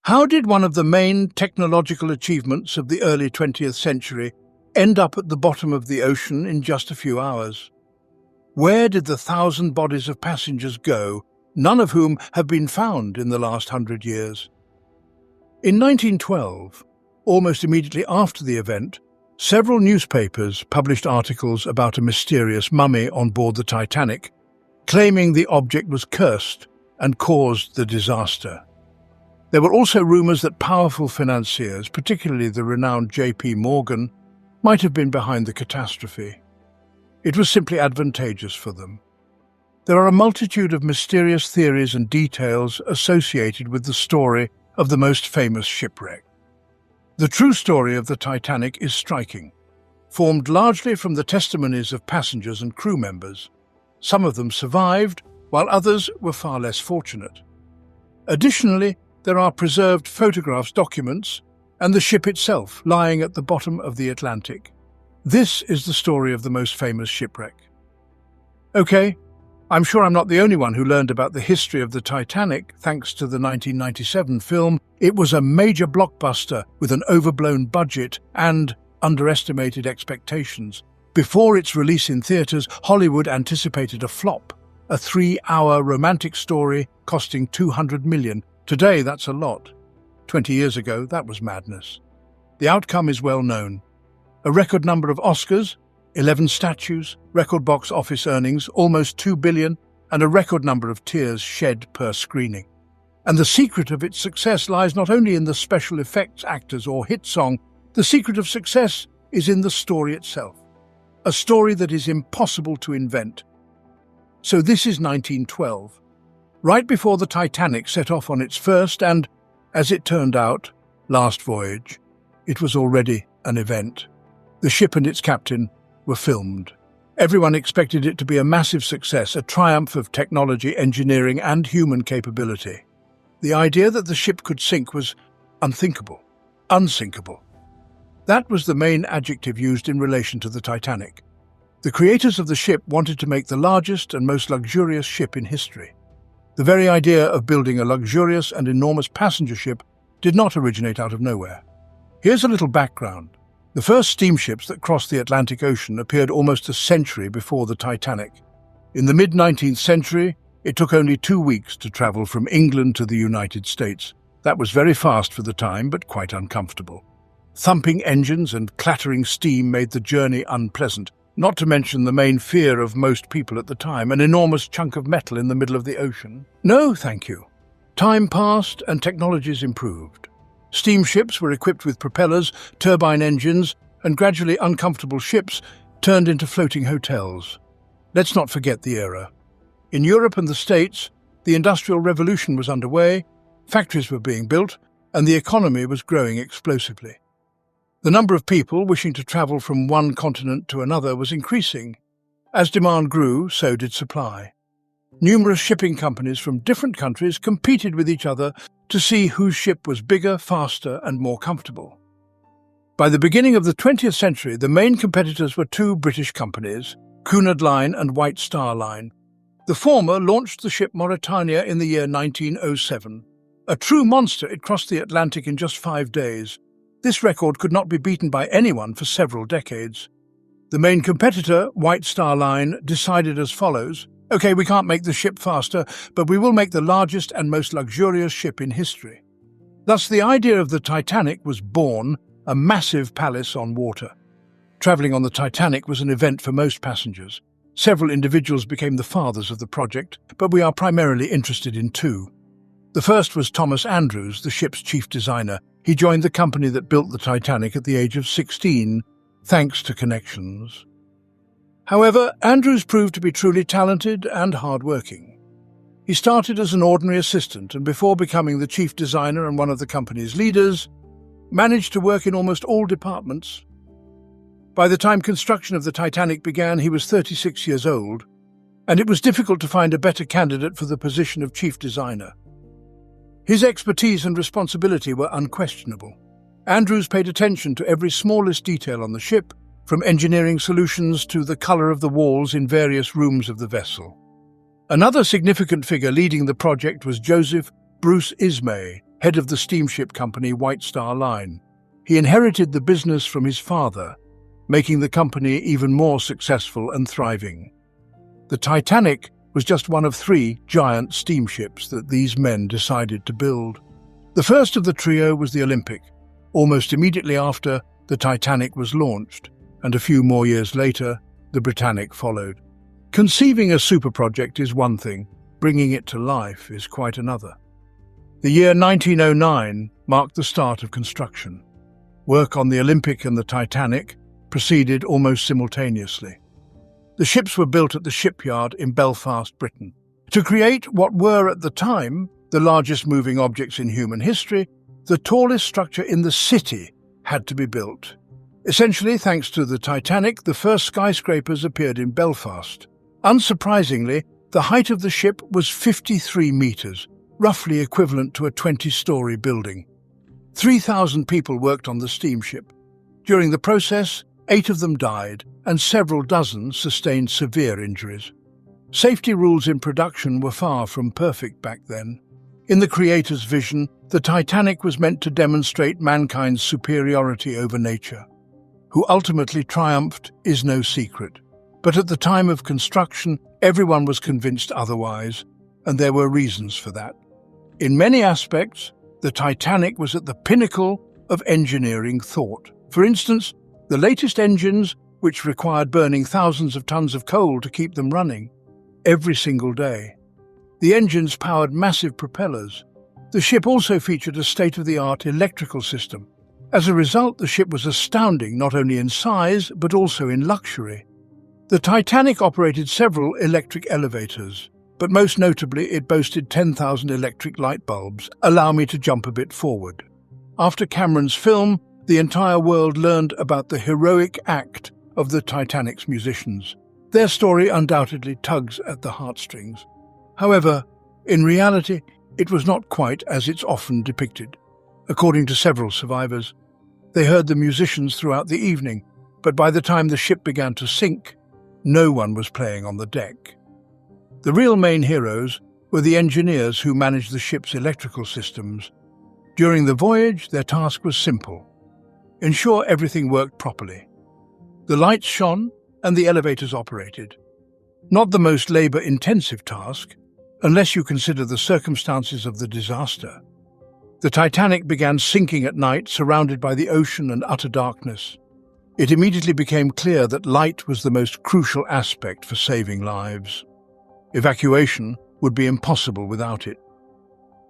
How did one of the main technological achievements of the early 20th century end up at the bottom of the ocean in just a few hours? Where did the 1,000 bodies of passengers go, none of whom have been found in the last 100 years? In 1912, almost immediately after the event, several newspapers published articles about a mysterious mummy on board the Titanic, claiming the object was cursed and caused the disaster. There were also rumors that powerful financiers, particularly the renowned J.P. Morgan, might have been behind the catastrophe. It was simply advantageous for them. There are a multitude of mysterious theories and details associated with the story of the most famous shipwreck. The true story of the Titanic is striking, formed largely from the testimonies of passengers and crew members. Some of them survived, while others were far less fortunate. Additionally, there are preserved photographs, documents, and the ship itself lying at the bottom of the Atlantic. This is the story of the most famous shipwreck. Okay, I'm sure I'm not the only one who learned about the history of the Titanic thanks to the 1997 film. It was a major blockbuster with an overblown budget and underestimated expectations. Before its release in theaters, Hollywood anticipated a flop, a 3-hour romantic story costing $200 million. Today, that's a lot. 20 years ago, that was madness. The outcome is well known. A record number of Oscars, 11 statues, record box office earnings, almost $2 billion, and a record number of tears shed per screening. And the secret of its success lies not only in the special effects actors or hit song, the secret of success is in the story itself. A story that is impossible to invent. So this is 1912. Right before the Titanic set off on its first and, as it turned out, last voyage. It was already an event. The ship and its captain were filmed. Everyone expected it to be a massive success, a triumph of technology, engineering, and human capability. The idea that the ship could sink was unthinkable, unsinkable. That was the main adjective used in relation to the Titanic. The creators of the ship wanted to make the largest and most luxurious ship in history. The very idea of building a luxurious and enormous passenger ship did not originate out of nowhere. Here's a little background. The first steamships that crossed the Atlantic Ocean appeared almost a century before the Titanic. In the mid-19th century, it took only 2 weeks to travel from England to the United States. That was very fast for the time, but quite uncomfortable. Thumping engines and clattering steam made the journey unpleasant, not to mention the main fear of most people at the time, an enormous chunk of metal in the middle of the ocean. No, thank you. Time passed and technologies improved. Steamships were equipped with propellers, turbine engines, and gradually uncomfortable ships turned into floating hotels. Let's not forget the era. In Europe and the States, the Industrial Revolution was underway, factories were being built, and the economy was growing explosively. The number of people wishing to travel from one continent to another was increasing. As demand grew, so did supply. Numerous shipping companies from different countries competed with each other to see whose ship was bigger, faster, and more comfortable. By the beginning of the 20th century, the main competitors were 2 British companies, Cunard Line and White Star Line. The former launched the ship Maritime in the year 1907. A true monster, it crossed the Atlantic in just 5 days. This record could not be beaten by anyone for several decades. The main competitor, White Star Line, decided as follows: okay, we can't make the ship faster, but we will make the largest and most luxurious ship in history. Thus, the idea of the Titanic was born, a massive palace on water. Travelling on the Titanic was an event for most passengers. Several individuals became the fathers of the project, but we are primarily interested in 2. The first was Thomas Andrews, the ship's chief designer. He joined the company that built the Titanic at the age of 16, thanks to connections. However, Andrews proved to be truly talented and hard-working. He started as an ordinary assistant and before becoming the chief designer and one of the company's leaders, managed to work in almost all departments. By the time construction of the Titanic began, he was 36 years old, and it was difficult to find a better candidate for the position of chief designer. His expertise and responsibility were unquestionable. Andrews paid attention to every smallest detail on the ship, from engineering solutions to the color of the walls in various rooms of the vessel. Another significant figure leading the project was Joseph Bruce Ismay, head of the steamship company White Star Line. He inherited the business from his father, making the company even more successful and thriving. The Titanic was just one of 3 giant steamships that these men decided to build. The first of the trio was the Olympic. Almost immediately after, the Titanic was launched, and a few more years later, the Britannic followed. Conceiving a super project is one thing, bringing it to life is quite another. The year 1909 marked the start of construction. Work on the Olympic and the Titanic proceeded almost simultaneously. The ships were built at the shipyard in Belfast, Britain. To create what were at the time the largest moving objects in human history, the tallest structure in the city had to be built. Essentially, thanks to the Titanic, the first skyscrapers appeared in Belfast. Unsurprisingly, the height of the ship was 53 meters, roughly equivalent to a 20-story building. 3,000 people worked on the steamship. During the process, 8 of them died, and several dozen sustained severe injuries. Safety rules in production were far from perfect back then. In the creator's vision, the Titanic was meant to demonstrate mankind's superiority over nature. Who ultimately triumphed is no secret. But at the time of construction, everyone was convinced otherwise, and there were reasons for that. In many aspects, the Titanic was at the pinnacle of engineering thought. For instance, the latest engines, which required burning thousands of tons of coal to keep them running every single day. The engines powered massive propellers. The ship also featured a state-of-the-art electrical system. As a result, the ship was astounding not only in size, but also in luxury. The Titanic operated several electric elevators, but most notably it boasted 10,000 electric light bulbs. Allow me to jump a bit forward. After Cameron's film, the entire world learned about the heroic act of the Titanic's musicians. Their story undoubtedly tugs at the heartstrings. However, in reality, it was not quite as it's often depicted. According to several survivors, they heard the musicians throughout the evening, but by the time the ship began to sink, no one was playing on the deck. The real main heroes were the engineers who managed the ship's electrical systems. During the voyage, their task was simple: ensure everything worked properly. The lights shone and the elevators operated. Not the most labor-intensive task, unless you consider the circumstances of the disaster. The Titanic began sinking at night, surrounded by the ocean and utter darkness. It immediately became clear that light was the most crucial aspect for saving lives. Evacuation would be impossible without it.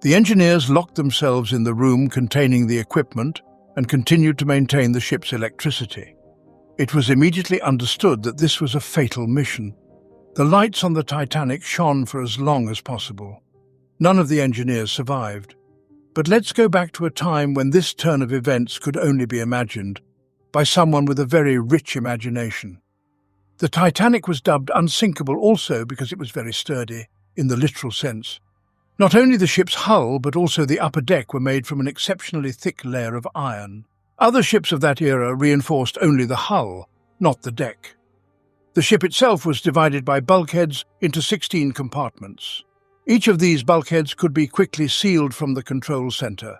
The engineers locked themselves in the room containing the equipment and continued to maintain the ship's electricity. It was immediately understood that this was a fatal mission. The lights on the Titanic shone for as long as possible. None of the engineers survived. But let's go back to a time when this turn of events could only be imagined by someone with a very rich imagination. The Titanic was dubbed unsinkable also because it was very sturdy, in the literal sense. Not only the ship's hull, but also the upper deck were made from an exceptionally thick layer of iron. Other ships of that era reinforced only the hull, not the deck. The ship itself was divided by bulkheads into 16 compartments. Each of these bulkheads could be quickly sealed from the control center.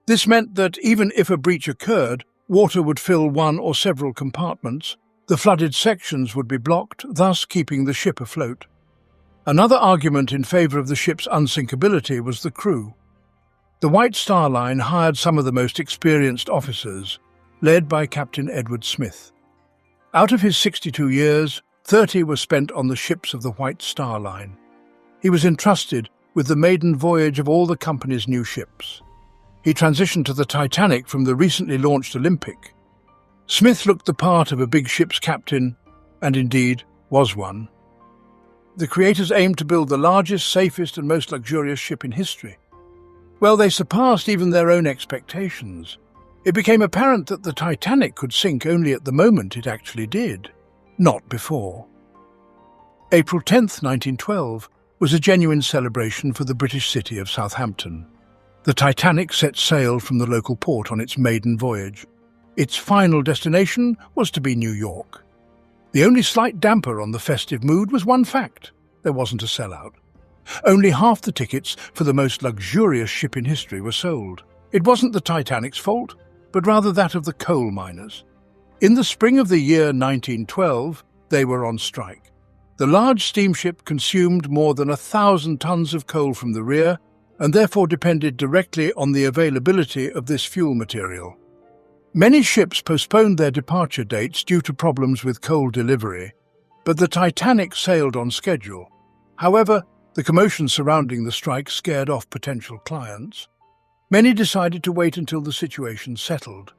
This meant that even if a breach occurred, water would fill one or several compartments. The flooded sections would be blocked, thus keeping the ship afloat. Another argument in favor of the ship's unsinkability was the crew. The White Star Line hired some of the most experienced officers, led by Captain Edward Smith. Out of his 62 years, 30 were spent on the ships of the White Star Line. He was entrusted with the maiden voyage of all the company's new ships. He transitioned to the Titanic from the recently launched Olympic. Smith looked the part of a big ship's captain, and indeed was one. The creators aimed to build the largest, safest and most luxurious ship in history. Well, they surpassed even their own expectations. It became apparent that the Titanic could sink only at the moment it actually did, not before. April 10th, 1912, was a genuine celebration for the British city of Southampton. The Titanic set sail from the local port on its maiden voyage. Its final destination was to be New York. The only slight damper on the festive mood was one fact: there wasn't a sellout. Only half the tickets for the most luxurious ship in history were sold. It wasn't the Titanic's fault, but rather that of the coal miners. In the spring of the year 1912, they were on strike. The large steamship consumed more than 1,000 tons of coal from the rear and therefore depended directly on the availability of this fuel material. Many ships postponed their departure dates due to problems with coal delivery, but the Titanic sailed on schedule. However, the commotion surrounding the strike scared off potential clients. Many decided to wait until the situation settled.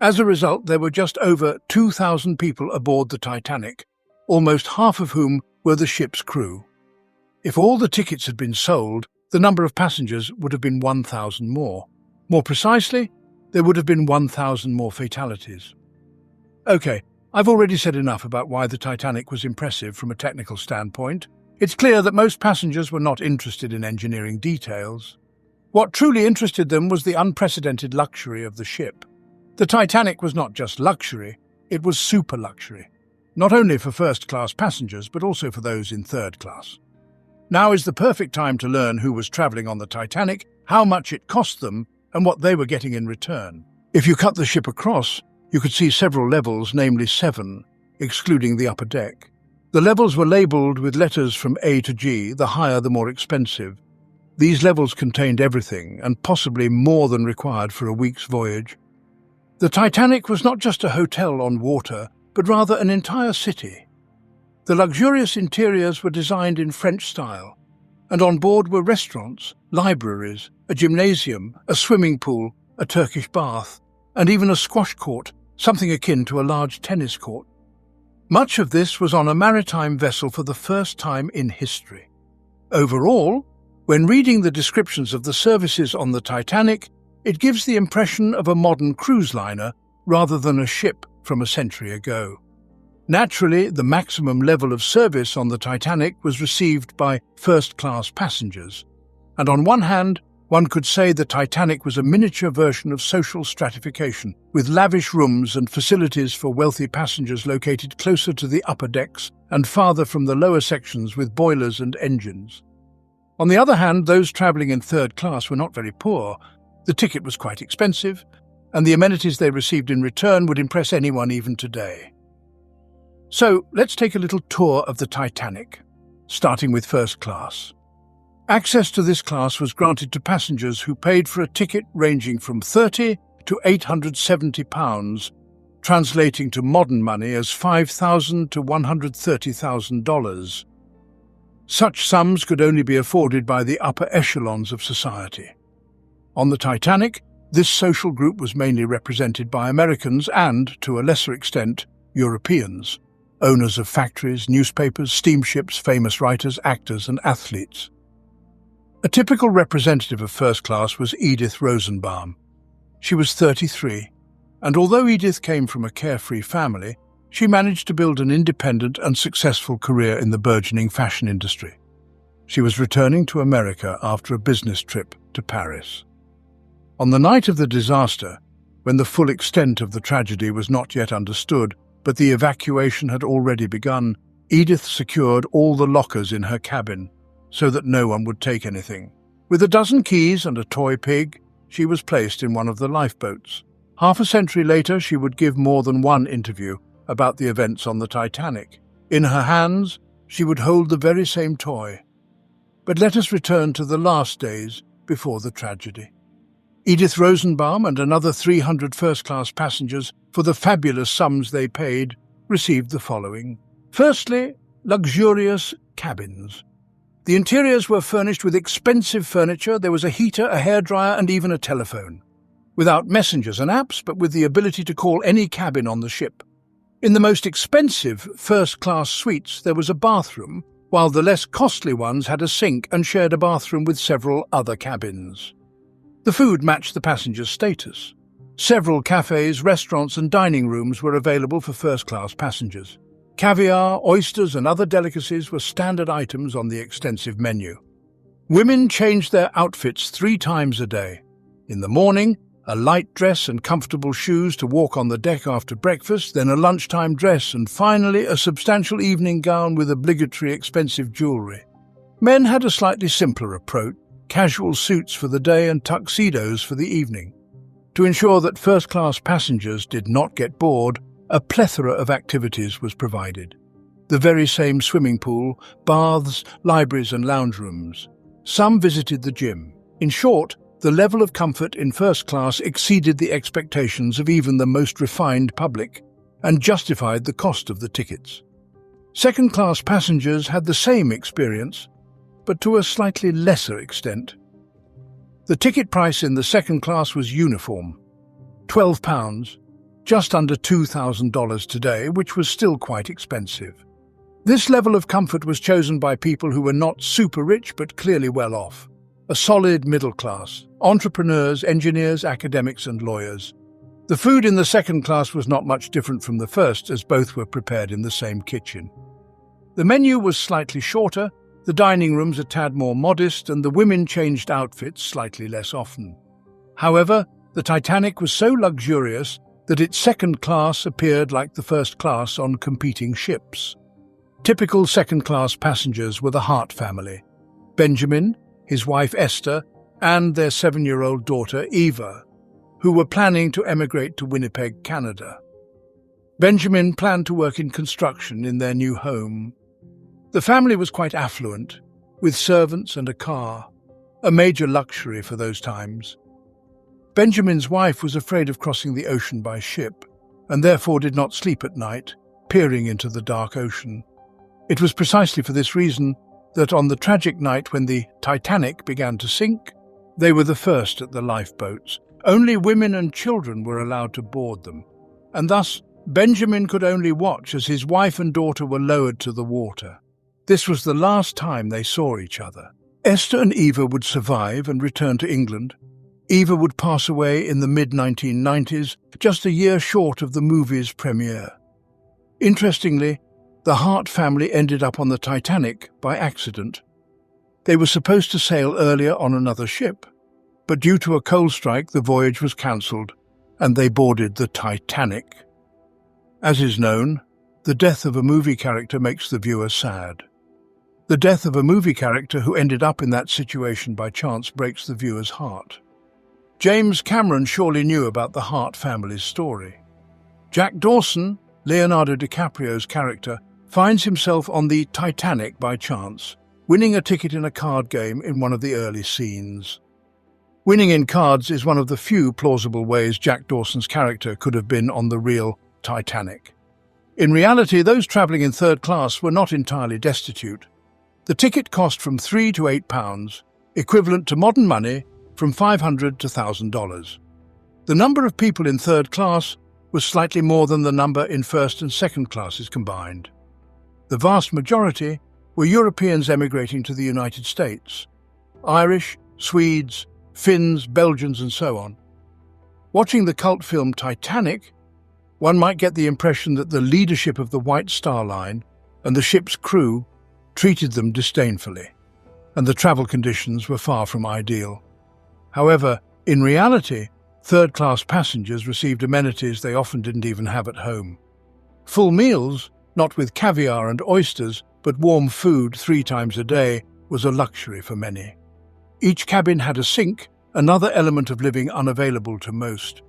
As a result, there were just over 2,000 people aboard the Titanic, almost half of whom were the ship's crew. If all the tickets had been sold, the number of passengers would have been 1,000 more. More precisely, there would have been 1,000 more fatalities. Okay, I've already said enough about why the Titanic was impressive from a technical standpoint. It's clear that most passengers were not interested in engineering details. What truly interested them was the unprecedented luxury of the ship. The Titanic was not just luxury, it was super luxury. Not only for first-class passengers, but also for those in third class. Now is the perfect time to learn who was travelling on the Titanic, how much it cost them, and what they were getting in return. If you cut the ship across, you could see several levels, namely 7, excluding the upper deck. The levels were labelled with letters from A to G, the higher the more expensive. These levels contained everything, and possibly more than required for a week's voyage. The Titanic was not just a hotel on water, but rather an entire city. The luxurious interiors were designed in French style, and on board were restaurants, libraries, a gymnasium, a swimming pool, a Turkish bath, and even a squash court, something akin to a large tennis court. Much of this was on a maritime vessel for the first time in history. Overall, when reading the descriptions of the services on the Titanic, it gives the impression of a modern cruise liner rather than a ship from a century ago. Naturally, the maximum level of service on the Titanic was received by first-class passengers, and on one hand, one could say the Titanic was a miniature version of social stratification, with lavish rooms and facilities for wealthy passengers located closer to the upper decks and farther from the lower sections with boilers and engines. On the other hand, those travelling in third class were not very poor. The ticket was quite expensive, and the amenities they received in return would impress anyone even today. So, let's take a little tour of the Titanic, starting with first class. Access to this class was granted to passengers who paid for a ticket ranging from £30 to £870, translating to modern money as $5,000 to $130,000. Such sums could only be afforded by the upper echelons of society. On the Titanic, this social group was mainly represented by Americans and, to a lesser extent, Europeans, owners of factories, newspapers, steamships, famous writers, actors, and athletes. A typical representative of first class was Edith Rosenbaum. She was 33, and although Edith came from a carefree family, she managed to build an independent and successful career in the burgeoning fashion industry. She was returning to America after a business trip to Paris. On the night of the disaster, when the full extent of the tragedy was not yet understood, but the evacuation had already begun, Edith secured all the lockers in her cabin so that no one would take anything. With a dozen keys and a toy pig, she was placed in one of the lifeboats. Half a century later, she would give more than one interview about the events on the Titanic. In her hands, she would hold the very same toy. But let us return to the last days before the tragedy. Edith Rosenbaum and another 300 first-class passengers, for the fabulous sums they paid, received the following. Firstly, luxurious cabins. The interiors were furnished with expensive furniture. There was a heater, a hairdryer, and even a telephone. Without messengers and apps, but with the ability to call any cabin on the ship. In the most expensive first-class suites, there was a bathroom, while the less costly ones had a sink and shared a bathroom with several other cabins. The food matched the passengers' status. Several cafes, restaurants, and dining rooms were available for first-class passengers. Caviar, oysters, and other delicacies were standard items on the extensive menu. Women changed their outfits 3 times a day. In the morning, a light dress and comfortable shoes to walk on the deck after breakfast, then a lunchtime dress, and finally a substantial evening gown with obligatory expensive jewelry. Men had a slightly simpler approach, casual suits for the day and tuxedos for the evening. To ensure that first-class passengers did not get bored, a plethora of activities was provided. The very same swimming pool, baths, libraries and lounge rooms. Some visited the gym. In short, the level of comfort in first class exceeded the expectations of even the most refined public and justified the cost of the tickets. Second-class passengers had the same experience, but to a slightly lesser extent. The ticket price in the second class was uniform, £12, just under $2,000 today, which was still quite expensive. This level of comfort was chosen by people who were not super rich but clearly well off. A solid middle class, entrepreneurs, engineers, academics and lawyers. The food in the second class was not much different from the first, as both were prepared in the same kitchen. The menu was slightly shorter, the dining rooms a tad more modest, and the women changed outfits slightly less often. However, the Titanic was so luxurious that its second class appeared like the first class on competing ships. Typical second-class passengers were the Hart family: Benjamin, his wife Esther, and their 7-year-old daughter Eva, who were planning to emigrate to Winnipeg, Canada. Benjamin planned to work in construction in their new home. The family was quite affluent, with servants and a car, a major luxury for those times. Benjamin's wife was afraid of crossing the ocean by ship, and therefore did not sleep at night, peering into the dark ocean. It was precisely for this reason that on the tragic night when the Titanic began to sink, they were the first at the lifeboats. Only women and children were allowed to board them, and thus Benjamin could only watch as his wife and daughter were lowered to the water. This was the last time they saw each other. Esther and Eva would survive and return to England. Eva would pass away in the mid-1990s, just a year short of the movie's premiere. Interestingly, the Hart family ended up on the Titanic by accident. They were supposed to sail earlier on another ship, but due to a coal strike the voyage was cancelled, and they boarded the Titanic. As is known, the death of a movie character makes the viewer sad. The death of a movie character who ended up in that situation by chance breaks the viewer's heart. James Cameron surely knew about the Hart family's story. Jack Dawson, Leonardo DiCaprio's character, finds himself on the Titanic by chance, winning a ticket in a card game in one of the early scenes. Winning in cards is one of the few plausible ways Jack Dawson's character could have been on the real Titanic. In reality, those travelling in third class were not entirely destitute. The ticket cost from £3 to £8, equivalent to modern money from $500 to $1,000. The number of people in third class was slightly more than the number in first and second classes combined. The vast majority were Europeans emigrating to the United States: Irish, Swedes, Finns, Belgians and so on. Watching the cult film Titanic, one might get the impression that the leadership of the White Star Line and the ship's crew treated them disdainfully, and the travel conditions were far from ideal. However, in reality, third-class passengers received amenities they often didn't even have at home. Full meals, not with caviar and oysters, but warm food 3 times a day, was a luxury for many. Each cabin had a sink, another element of living unavailable to most.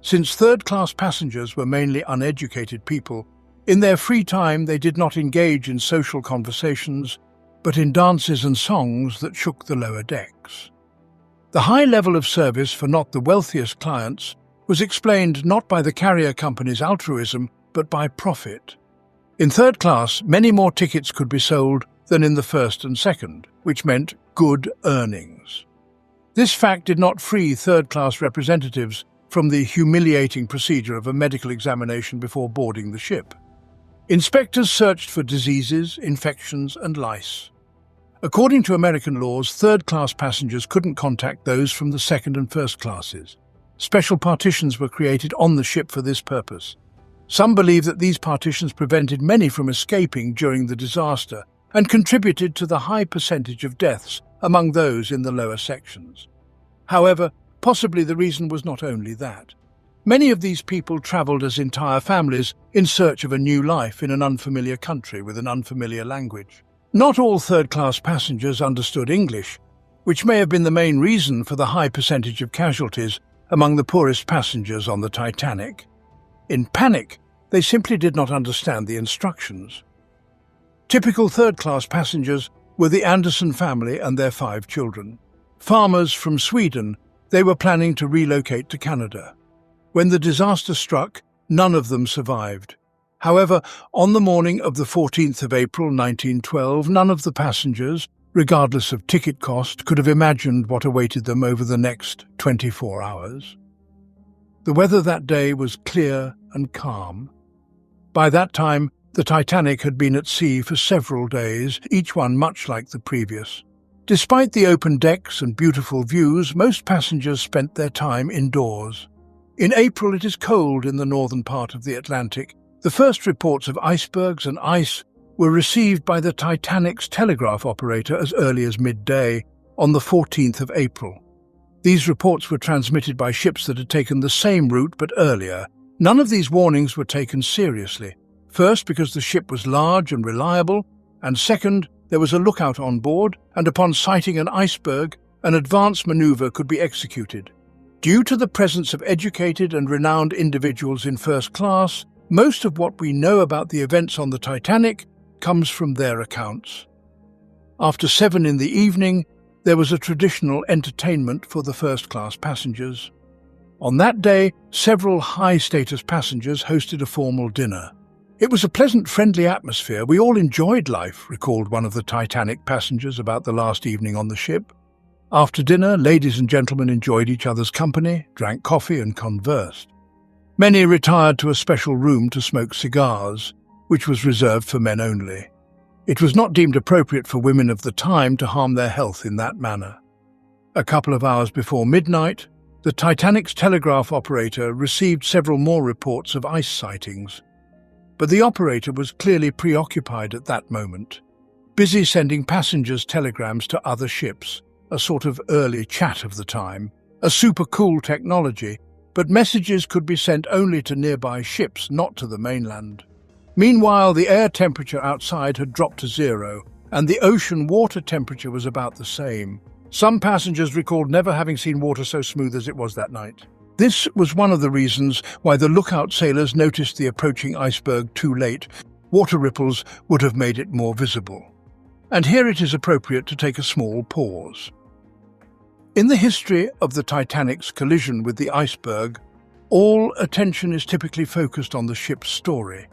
Since third-class passengers were mainly uneducated people, in their free time they did not engage in social conversations, but in dances and songs that shook the lower decks. The high level of service for not the wealthiest clients was explained not by the carrier company's altruism, but by profit. In third class, many more tickets could be sold than in the first and second, which meant good earnings. This fact did not free third-class representatives from the humiliating procedure of a medical examination before boarding the ship. Inspectors searched for diseases, infections, and lice. According to American laws, third-class passengers couldn't contact those from the second and first classes. Special partitions were created on the ship for this purpose. Some believe that these partitions prevented many from escaping during the disaster and contributed to the high percentage of deaths among those in the lower sections. However, possibly the reason was not only that. Many of these people travelled as entire families in search of a new life in an unfamiliar country with an unfamiliar language. Not all third-class passengers understood English, which may have been the main reason for the high percentage of casualties among the poorest passengers on the Titanic. In panic, they simply did not understand the instructions. Typical third-class passengers were the Anderson family and their 5 children. Farmers from Sweden, they were planning to relocate to Canada. When the disaster struck, none of them survived. However, on the morning of the 14th of April 1912, none of the passengers, regardless of ticket cost, could have imagined what awaited them over the next 24 hours. The weather that day was clear and calm. By that time, the Titanic had been at sea for several days, each one much like the previous. Despite the open decks and beautiful views, most passengers spent their time indoors. In April, it is cold in the northern part of the Atlantic. The first reports of icebergs and ice were received by the Titanic's telegraph operator as early as midday on the 14th of April. These reports were transmitted by ships that had taken the same route but earlier. None of these warnings were taken seriously. First, because the ship was large and reliable, and second, there was a lookout on board, and upon sighting an iceberg, an advance maneuver could be executed. Due to the presence of educated and renowned individuals in first class, most of what we know about the events on the Titanic comes from their accounts. After 7 in the evening, there was a traditional entertainment for the first-class passengers. On that day, several high-status passengers hosted a formal dinner. It was a pleasant, friendly atmosphere. We all enjoyed life, recalled one of the Titanic passengers about the last evening on the ship. After dinner, ladies and gentlemen enjoyed each other's company, drank coffee and conversed. Many retired to a special room to smoke cigars, which was reserved for men only. It was not deemed appropriate for women of the time to harm their health in that manner. A couple of hours before midnight, the Titanic's telegraph operator received several more reports of ice sightings. But the operator was clearly preoccupied at that moment, busy sending passengers' telegrams to other ships, a sort of early chat of the time, a super cool technology, but messages could be sent only to nearby ships, not to the mainland. Meanwhile, the air temperature outside had dropped to 0, and the ocean water temperature was about the same. Some passengers recalled never having seen water so smooth as it was that night. This was one of the reasons why the lookout sailors noticed the approaching iceberg too late. Water ripples would have made it more visible. And here it is appropriate to take a small pause. In the history of the Titanic's collision with the iceberg, all attention is typically focused on the ship's story,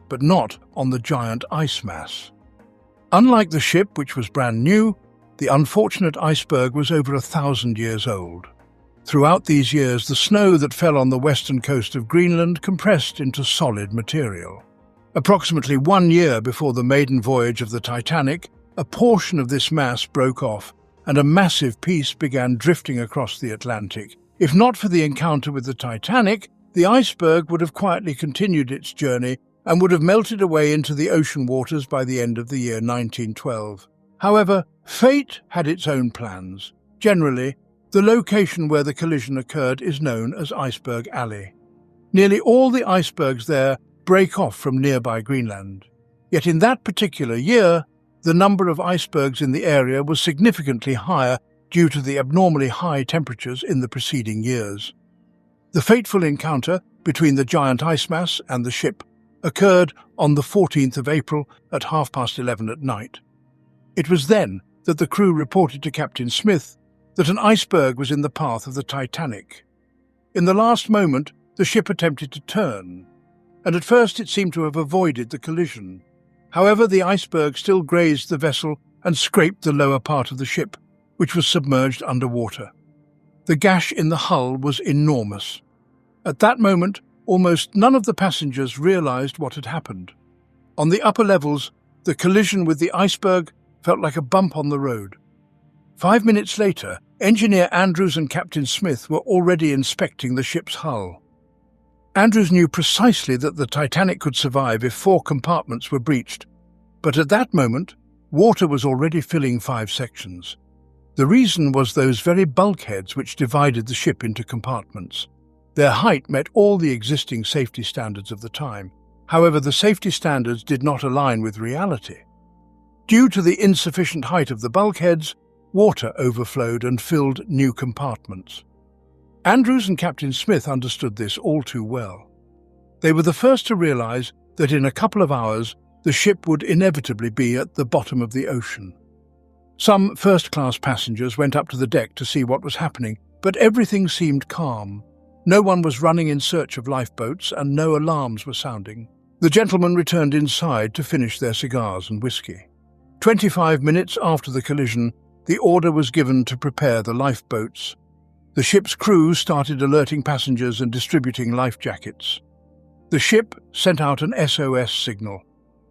but not on the giant ice mass. Unlike the ship, which was brand new, the unfortunate iceberg was over 1,000 years old. Throughout these years, the snow that fell on the western coast of Greenland compressed into solid material. Approximately 1 year before the maiden voyage of the Titanic, a portion of this mass broke off, and a massive piece began drifting across the Atlantic. If not for the encounter with the Titanic, the iceberg would have quietly continued its journey and would have melted away into the ocean waters by the end of the year 1912. However, fate had its own plans. Generally, the location where the collision occurred is known as Iceberg Alley. Nearly all the icebergs there break off from nearby Greenland. Yet in that particular year, the number of icebergs in the area was significantly higher due to the abnormally high temperatures in the preceding years. The fateful encounter between the giant ice mass and the ship occurred on the 14th of April at 11:30 at night. It was then that the crew reported to Captain Smith that an iceberg was in the path of the Titanic. In the last moment, the ship attempted to turn, and at first it seemed to have avoided the collision. However, the iceberg still grazed the vessel and scraped the lower part of the ship, which was submerged underwater. The gash in the hull was enormous. At that moment, almost none of the passengers realized what had happened. On the upper levels, the collision with the iceberg felt like a bump on the road. 5 minutes later, Engineer Andrews and Captain Smith were already inspecting the ship's hull. Andrews knew precisely that the Titanic could survive if 4 compartments were breached, but at that moment, water was already filling 5 sections. The reason was those very bulkheads which divided the ship into compartments. Their height met all the existing safety standards of the time. However, the safety standards did not align with reality. Due to the insufficient height of the bulkheads, water overflowed and filled new compartments. Andrews and Captain Smith understood this all too well. They were the first to realize that in a couple of hours the ship would inevitably be at the bottom of the ocean. Some first-class passengers went up to the deck to see what was happening, but everything seemed calm. No one was running in search of lifeboats and no alarms were sounding. The gentlemen returned inside to finish their cigars and whiskey. 25 minutes after the collision, the order was given to prepare the lifeboats. The ship's crew started alerting passengers and distributing life jackets. The ship sent out an SOS signal.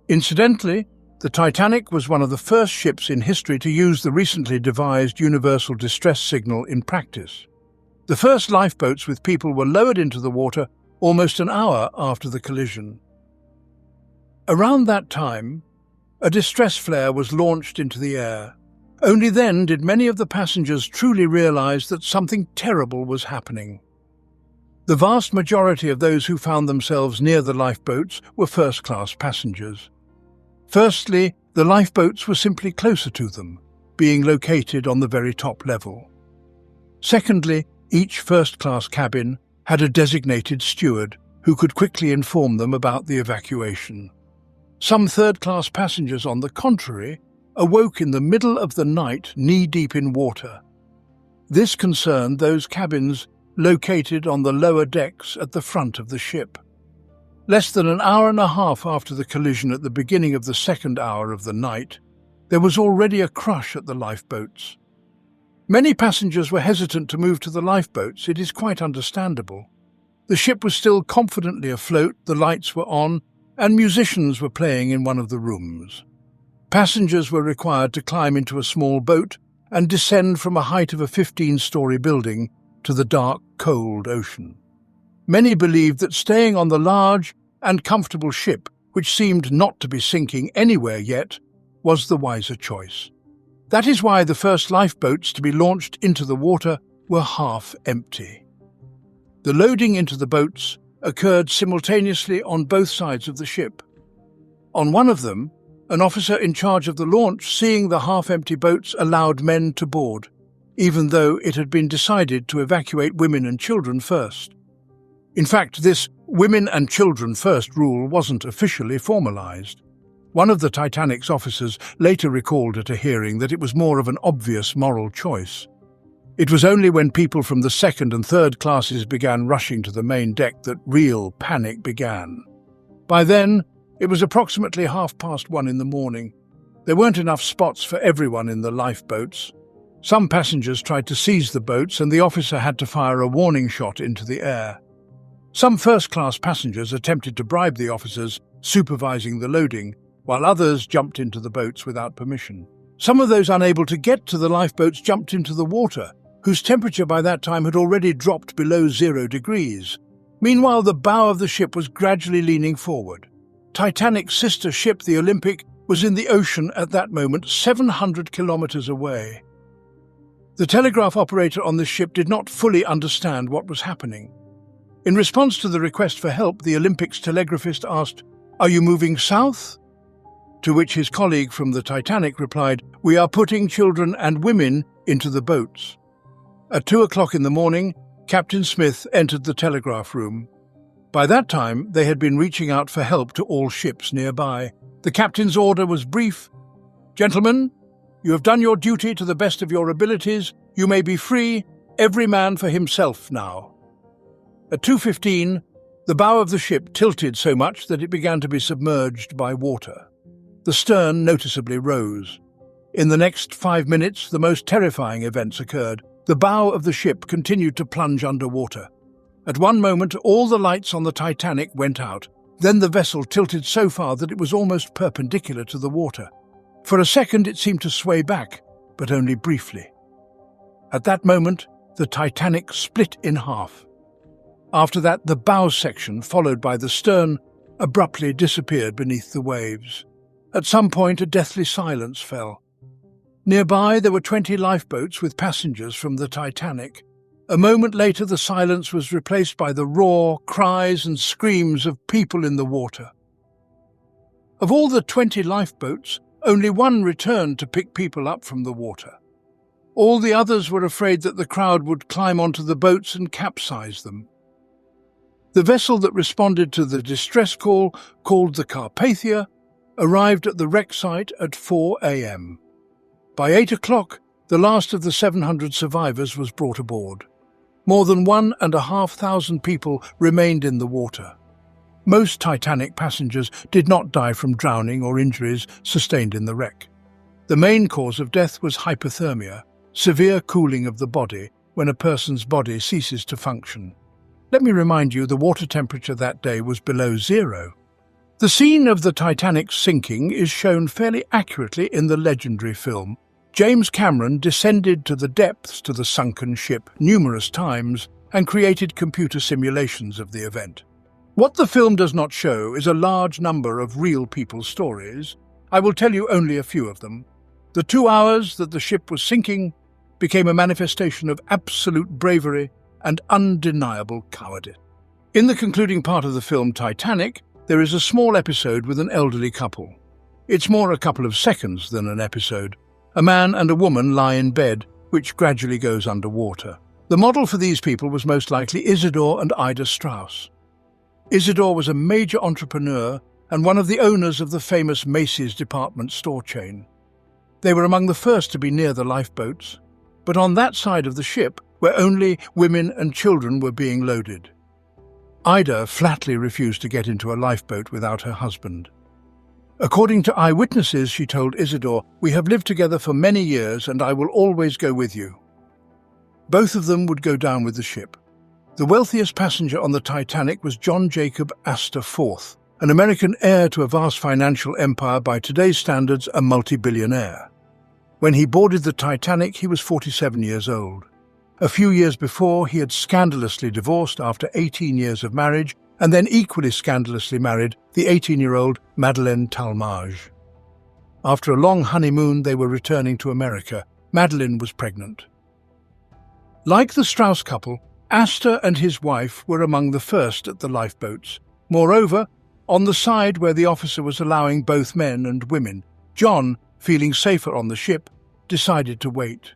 Incidentally, the Titanic was one of the first ships in history to use the recently devised universal distress signal in practice. The first lifeboats with people were lowered into the water almost an hour after the collision. Around that time, a distress flare was launched into the air. Only then did many of the passengers truly realize that something terrible was happening. The vast majority of those who found themselves near the lifeboats were first-class passengers. Firstly, the lifeboats were simply closer to them, being located on the very top level. Secondly, each first-class cabin had a designated steward who could quickly inform them about the evacuation. Some third-class passengers, on the contrary, awoke in the middle of the night knee-deep in water. This concerned those cabins located on the lower decks at the front of the ship. Less than an hour and a half after the collision at the beginning of the second hour of the night, there was already a crush at the lifeboats. Many passengers were hesitant to move to the lifeboats. It is quite understandable. The ship was still confidently afloat, the lights were on, and musicians were playing in one of the rooms. Passengers were required to climb into a small boat and descend from a height of a 15-story building to the dark, cold ocean. Many believed that staying on the large and comfortable ship, which seemed not to be sinking anywhere yet, was the wiser choice. That is why the first lifeboats to be launched into the water were half empty. The loading into the boats occurred simultaneously on both sides of the ship. On one of them, an officer in charge of the launch, seeing the half-empty boats, allowed men to board, even though it had been decided to evacuate women and children first. In fact, this women and children first rule wasn't officially formalized. One of the Titanic's officers later recalled at a hearing that it was more of an obvious moral choice. It was only when people from the second and third classes began rushing to the main deck that real panic began. By then, it was approximately 1:30 in the morning. There weren't enough spots for everyone in the lifeboats. Some passengers tried to seize the boats, and the officer had to fire a warning shot into the air. Some first-class passengers attempted to bribe the officers supervising the loading, while others jumped into the boats without permission. Some of those unable to get to the lifeboats jumped into the water, whose temperature by that time had already dropped below 0 degrees. Meanwhile, the bow of the ship was gradually leaning forward. Titanic's sister ship, the Olympic, was in the ocean at that moment, 700 kilometers away. The telegraph operator on the ship did not fully understand what was happening. In response to the request for help, the Olympic's telegraphist asked, "Are you moving south?" To which his colleague from the Titanic replied, "We are putting children and women into the boats." At 2 o'clock in the morning, Captain Smith entered the telegraph room. By that time, they had been reaching out for help to all ships nearby. The captain's order was brief. "Gentlemen, you have done your duty to the best of your abilities. You may be free, every man for himself now." At 2:15, the bow of the ship tilted so much that it began to be submerged by water. The stern noticeably rose. In the next 5 minutes, the most terrifying events occurred. The bow of the ship continued to plunge underwater. At one moment, all the lights on the Titanic went out. Then the vessel tilted so far that it was almost perpendicular to the water. For a second, it seemed to sway back, but only briefly. At that moment, the Titanic split in half. After that, the bow section, followed by the stern, abruptly disappeared beneath the waves. At some point, a deathly silence fell. Nearby, there were 20 lifeboats with passengers from the Titanic. A moment later, the silence was replaced by the roar, cries and screams of people in the water. Of all the 20 lifeboats, only one returned to pick people up from the water. All the others were afraid that the crowd would climb onto the boats and capsize them. The vessel that responded to the distress call, called the Carpathia, arrived at the wreck site at 4 a.m. By 8 o'clock, the last of the 700 survivors was brought aboard. More than 1,500 people remained in the water. Most Titanic passengers did not die from drowning or injuries sustained in the wreck. The main cause of death was hypothermia, severe cooling of the body when a person's body ceases to function. Let me remind you, the water temperature that day was below zero. The scene of the Titanic's sinking is shown fairly accurately in the legendary film. James Cameron descended to the depths to the sunken ship numerous times and created computer simulations of the event. What the film does not show is a large number of real people's stories. I will tell you only a few of them. The 2 hours that the ship was sinking became a manifestation of absolute bravery and undeniable cowardice. In the concluding part of the film Titanic, there is a small episode with an elderly couple. It's more a couple of seconds than an episode. A man and a woman lie in bed, which gradually goes underwater. The model for these people was most likely Isidor and Ida Strauss. Isidor was a major entrepreneur and one of the owners of the famous Macy's department store chain. They were among the first to be near the lifeboats, but on that side of the ship where only women and children were being loaded. Ida flatly refused to get into a lifeboat without her husband. According to eyewitnesses, she told Isidor, "We have lived together for many years and I will always go with you." Both of them would go down with the ship. The wealthiest passenger on the Titanic was John Jacob Astor IV, an American heir to a vast financial empire, by today's standards a multi-billionaire. When he boarded the Titanic, he was 47 years old. A few years before, he had scandalously divorced after 18 years of marriage and then equally scandalously married the 18-year-old Madeleine Talmage. After a long honeymoon, they were returning to America. Madeleine was pregnant. Like the Strauss couple, Astor and his wife were among the first at the lifeboats. Moreover, on the side where the officer was allowing both men and women, John, feeling safer on the ship, decided to wait.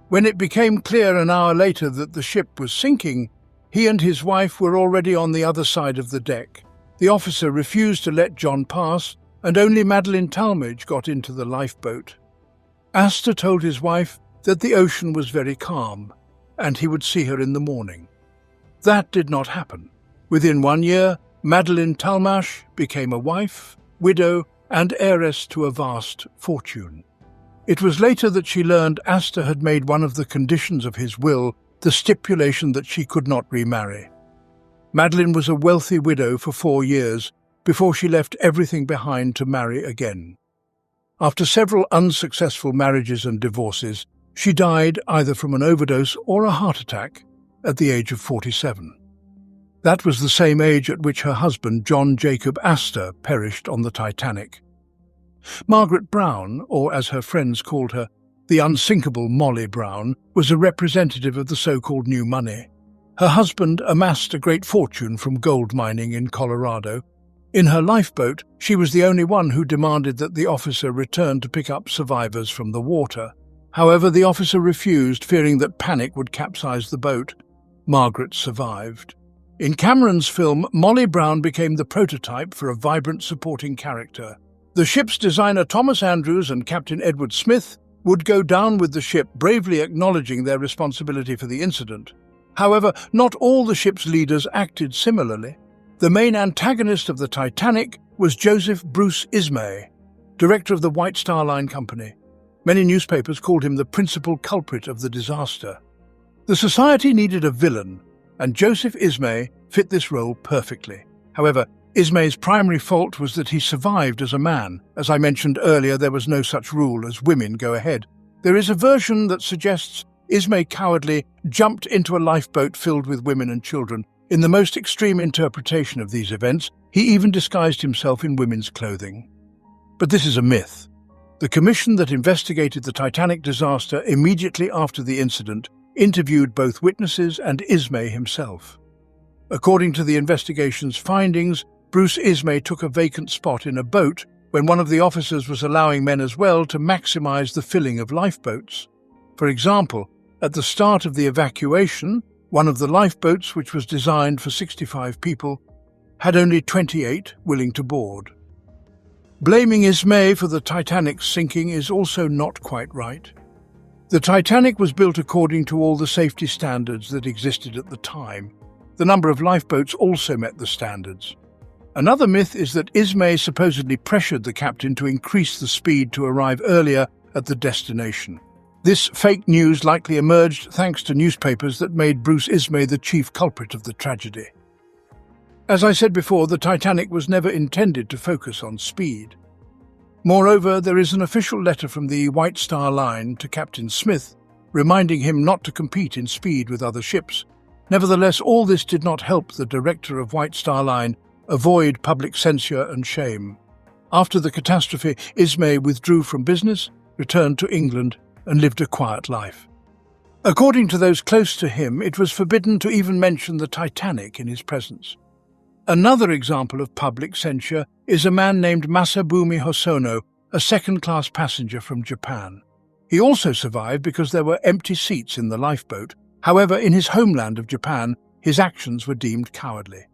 When it became clear an hour later that the ship was sinking, he and his wife were already on the other side of the deck. The officer refused to let John pass, and only Madeleine Talmage got into the lifeboat. Astor told his wife that the ocean was very calm, and he would see her in the morning. That did not happen. Within 1 year, Madeleine Talmage became a wife, widow, and heiress to a vast fortune. It was later that she learned Astor had made one of the conditions of his will the stipulation that she could not remarry. Madeleine was a wealthy widow for 4 years before she left everything behind to marry again. After several unsuccessful marriages and divorces, she died either from an overdose or a heart attack at the age of 47. That was the same age at which her husband, John Jacob Astor, perished on the Titanic. Margaret Brown, or as her friends called her, the unsinkable Molly Brown, was a representative of the so-called new money. Her husband amassed a great fortune from gold mining in Colorado. In her lifeboat, she was the only one who demanded that the officer return to pick up survivors from the water. However, the officer refused, fearing that panic would capsize the boat. Margaret survived. In Cameron's film, Molly Brown became the prototype for a vibrant supporting character. The ship's designer Thomas Andrews and Captain Edward Smith would go down with the ship, bravely acknowledging their responsibility for the incident. However, not all the ship's leaders acted similarly. The main antagonist of the Titanic was Joseph Bruce Ismay, director of the White Star Line Company. Many newspapers called him the principal culprit of the disaster. The society needed a villain, and Joseph Ismay fit this role perfectly. However, Ismay's primary fault was that he survived as a man. As I mentioned earlier, there was no such rule as women go ahead. There is a version that suggests Ismay cowardly jumped into a lifeboat filled with women and children. In the most extreme interpretation of these events, he even disguised himself in women's clothing. But this is a myth. The commission that investigated the Titanic disaster immediately after the incident interviewed both witnesses and Ismay himself. According to the investigation's findings, Bruce Ismay took a vacant spot in a boat when one of the officers was allowing men as well to maximize the filling of lifeboats. For example, at the start of the evacuation, one of the lifeboats, which was designed for 65 people, had only 28 willing to board. Blaming Ismay for the Titanic's sinking is also not quite right. The Titanic was built according to all the safety standards that existed at the time. The number of lifeboats also met the standards. Another myth is that Ismay supposedly pressured the captain to increase the speed to arrive earlier at the destination. This fake news likely emerged thanks to newspapers that made Bruce Ismay the chief culprit of the tragedy. As I said before, the Titanic was never intended to focus on speed. Moreover, there is an official letter from the White Star Line to Captain Smith, reminding him not to compete in speed with other ships. Nevertheless, all this did not help the director of White Star Line avoid public censure and shame. After the catastrophe, Ismay withdrew from business, returned to England, and lived a quiet life. According to those close to him, it was forbidden to even mention the Titanic in his presence. Another example of public censure is a man named Masabumi Hosono, a second-class passenger from Japan. He also survived because there were empty seats in the lifeboat. However, in his homeland of Japan, his actions were deemed cowardly.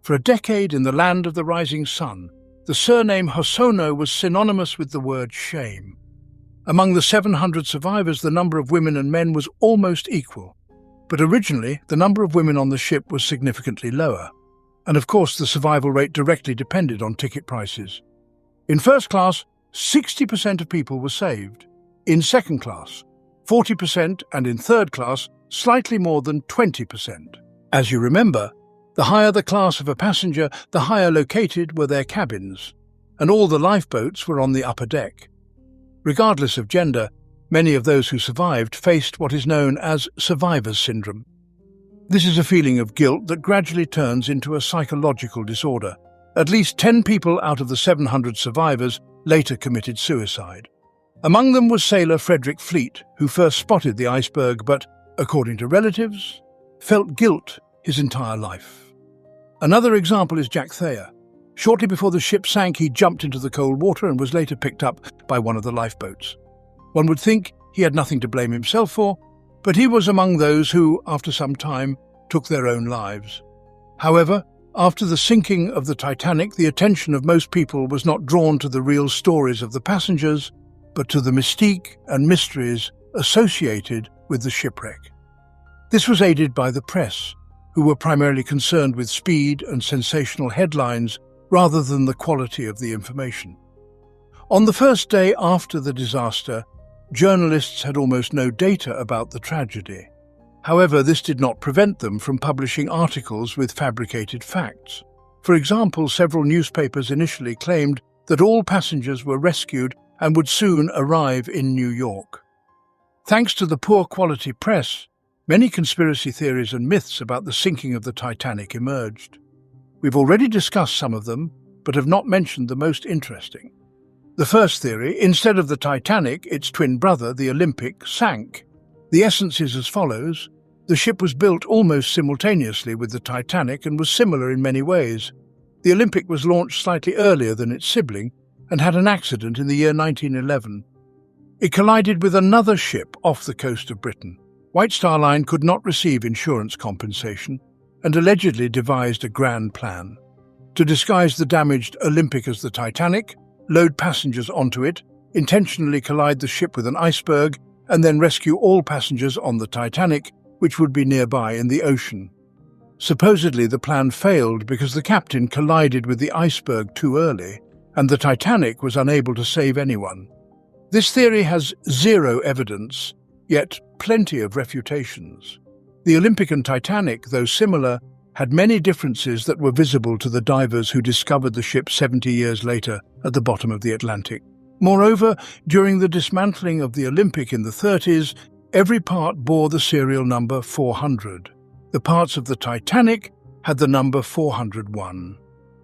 For a decade in the land of the rising sun, the surname Hosono was synonymous with the word shame. Among the 700 survivors, the number of women and men was almost equal. But originally, the number of women on the ship was significantly lower. And of course, the survival rate directly depended on ticket prices. In first class, 60% of people were saved. In second class, 40%, and in third class, slightly more than 20%. As you remember, the higher the class of a passenger, the higher located were their cabins, and all the lifeboats were on the upper deck. Regardless of gender, many of those who survived faced what is known as survivor's syndrome. This is a feeling of guilt that gradually turns into a psychological disorder. At least 10 people out of the 700 survivors later committed suicide. Among them was sailor Frederick Fleet, who first spotted the iceberg but, according to relatives, felt guilt his entire life. Another example is Jack Thayer. Shortly before the ship sank, he jumped into the cold water and was later picked up by one of the lifeboats. One would think he had nothing to blame himself for, but he was among those who, after some time, took their own lives. However, after the sinking of the Titanic, the attention of most people was not drawn to the real stories of the passengers, but to the mystique and mysteries associated with the shipwreck. This was aided by the press, who were primarily concerned with speed and sensational headlines rather than the quality of the information. On the first day after the disaster, journalists had almost no data about the tragedy. However, this did not prevent them from publishing articles with fabricated facts. For example, several newspapers initially claimed that all passengers were rescued and would soon arrive in New York. Thanks to the poor quality press, many conspiracy theories and myths about the sinking of the Titanic emerged. We've already discussed some of them, but have not mentioned the most interesting. The first theory, instead of the Titanic, its twin brother, the Olympic, sank. The essence is as follows. The ship was built almost simultaneously with the Titanic and was similar in many ways. The Olympic was launched slightly earlier than its sibling and had an accident in the year 1911. It collided with another ship off the coast of Britain. White Star Line could not receive insurance compensation and allegedly devised a grand plan to disguise the damaged Olympic as the Titanic, load passengers onto it, intentionally collide the ship with an iceberg, and then rescue all passengers on the Titanic, which would be nearby in the ocean. Supposedly, the plan failed because the captain collided with the iceberg too early, and the Titanic was unable to save anyone. This theory has zero evidence, yet plenty of refutations. The Olympic and Titanic, though similar, had many differences that were visible to the divers who discovered the ship 70 years later at the bottom of the Atlantic. Moreover, during the dismantling of the Olympic in the 30s, every part bore the serial number 400. The parts of the Titanic had the number 401.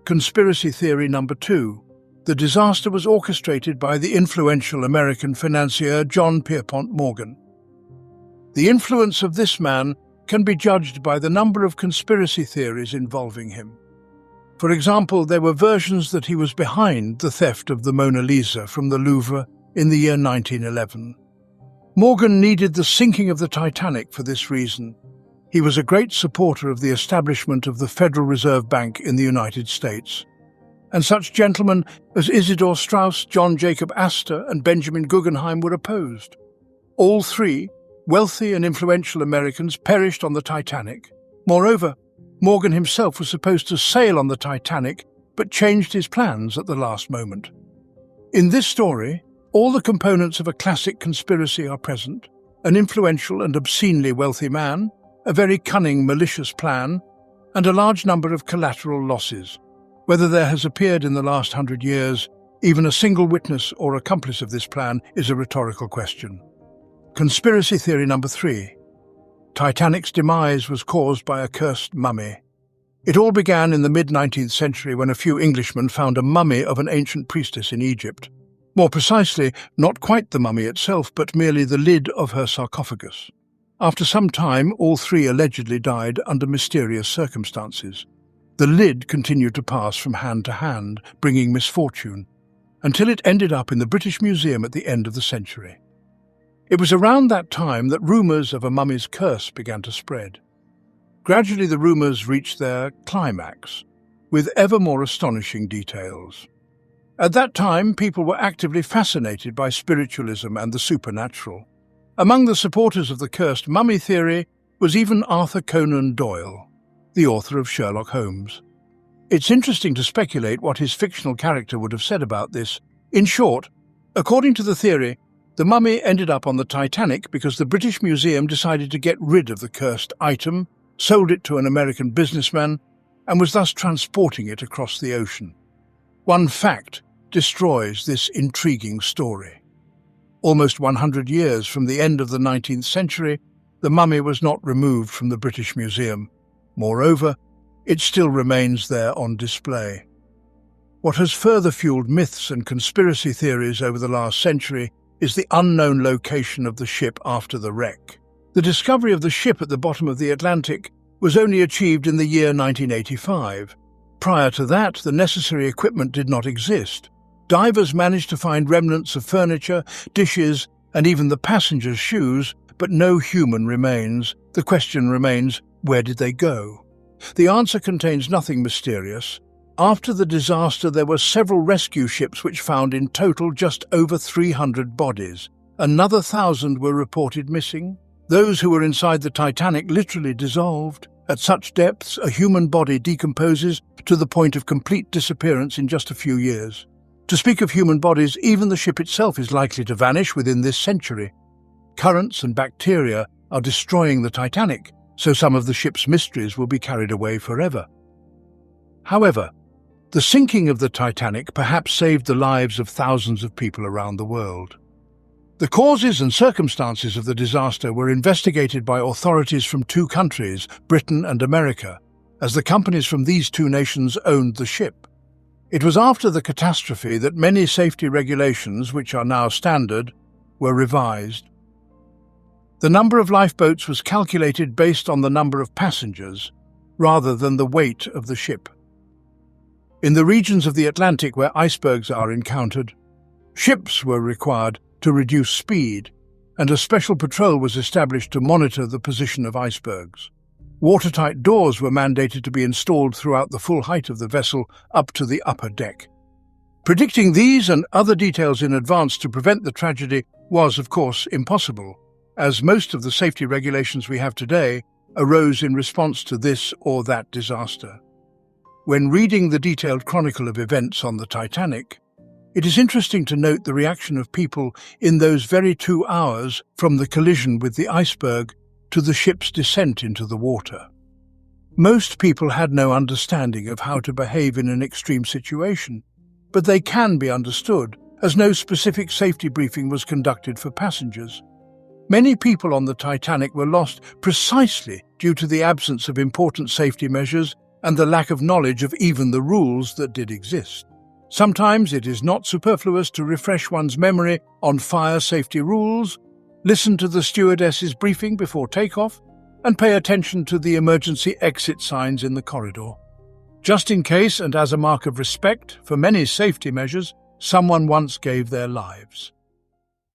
Conspiracy theory number 2. The disaster was orchestrated by the influential American financier John Pierpont Morgan. The influence of this man can be judged by the number of conspiracy theories involving him. For example, there were versions that he was behind the theft of the Mona Lisa from the Louvre in the year 1911. Morgan needed the sinking of the Titanic for this reason. He was a great supporter of the establishment of the Federal Reserve Bank in the United States. And such gentlemen as Isidor Straus, John Jacob Astor, and Benjamin Guggenheim were opposed. All three, wealthy and influential Americans, perished on the Titanic. Moreover, Morgan himself was supposed to sail on the Titanic, but changed his plans at the last moment. In this story, all the components of a classic conspiracy are present: an influential and obscenely wealthy man, a very cunning, malicious plan, and a large number of collateral losses. Whether there has appeared in the last 100 years even a single witness or accomplice of this plan is a rhetorical question. Conspiracy theory number 3. Titanic's demise was caused by a cursed mummy. It all began in the mid-19th century when a few Englishmen found a mummy of an ancient priestess in Egypt. More precisely, not quite the mummy itself, but merely the lid of her sarcophagus. After some time, all three allegedly died under mysterious circumstances. The lid continued to pass from hand to hand, bringing misfortune, until it ended up in the British Museum at the end of the century. It was around that time that rumours of a mummy's curse began to spread. Gradually the rumours reached their climax, with ever more astonishing details. At that time, people were actively fascinated by spiritualism and the supernatural. Among the supporters of the cursed mummy theory was even Arthur Conan Doyle, the author of Sherlock Holmes. It's interesting to speculate what his fictional character would have said about this. In short, according to the theory, the mummy ended up on the Titanic because the British Museum decided to get rid of the cursed item, sold it to an American businessman, and was thus transporting it across the ocean. One fact destroys this intriguing story. Almost 100 years from the end of the 19th century, the mummy was not removed from the British Museum. Moreover, it still remains there on display. What has further fueled myths and conspiracy theories over the last century is the unknown location of the ship after the wreck. The discovery of the ship at the bottom of the Atlantic was only achieved in the year 1985. Prior to that, the necessary equipment did not exist. Divers managed to find remnants of furniture, dishes, and even the passengers' shoes, but no human remains. The question remains, where did they go? The answer contains nothing mysterious. After the disaster, there were several rescue ships which found in total just over 300 bodies. Another 1,000 were reported missing. Those who were inside the Titanic literally dissolved. At such depths, a human body decomposes to the point of complete disappearance in just a few years. To speak of human bodies, even the ship itself is likely to vanish within this century. Currents and bacteria are destroying the Titanic, so some of the ship's mysteries will be carried away forever. However, the sinking of the Titanic perhaps saved the lives of thousands of people around the world. The causes and circumstances of the disaster were investigated by authorities from 2 countries, Britain and America, as the companies from these 2 nations owned the ship. It was after the catastrophe that many safety regulations, which are now standard, were revised. The number of lifeboats was calculated based on the number of passengers, rather than the weight of the ship. In the regions of the Atlantic where icebergs are encountered, ships were required to reduce speed, and a special patrol was established to monitor the position of icebergs. Watertight doors were mandated to be installed throughout the full height of the vessel up to the upper deck. Predicting these and other details in advance to prevent the tragedy was, of course, impossible, as most of the safety regulations we have today arose in response to this or that disaster. When reading the detailed chronicle of events on the Titanic, it is interesting to note the reaction of people in those very 2 hours from the collision with the iceberg to the ship's descent into the water. Most people had no understanding of how to behave in an extreme situation, but they can be understood, as no specific safety briefing was conducted for passengers. Many people on the Titanic were lost precisely due to the absence of important safety measures and the lack of knowledge of even the rules that did exist. Sometimes it is not superfluous to refresh one's memory on fire safety rules, listen to the stewardess's briefing before takeoff, and pay attention to the emergency exit signs in the corridor. Just in case, and as a mark of respect for many safety measures, someone once gave their lives.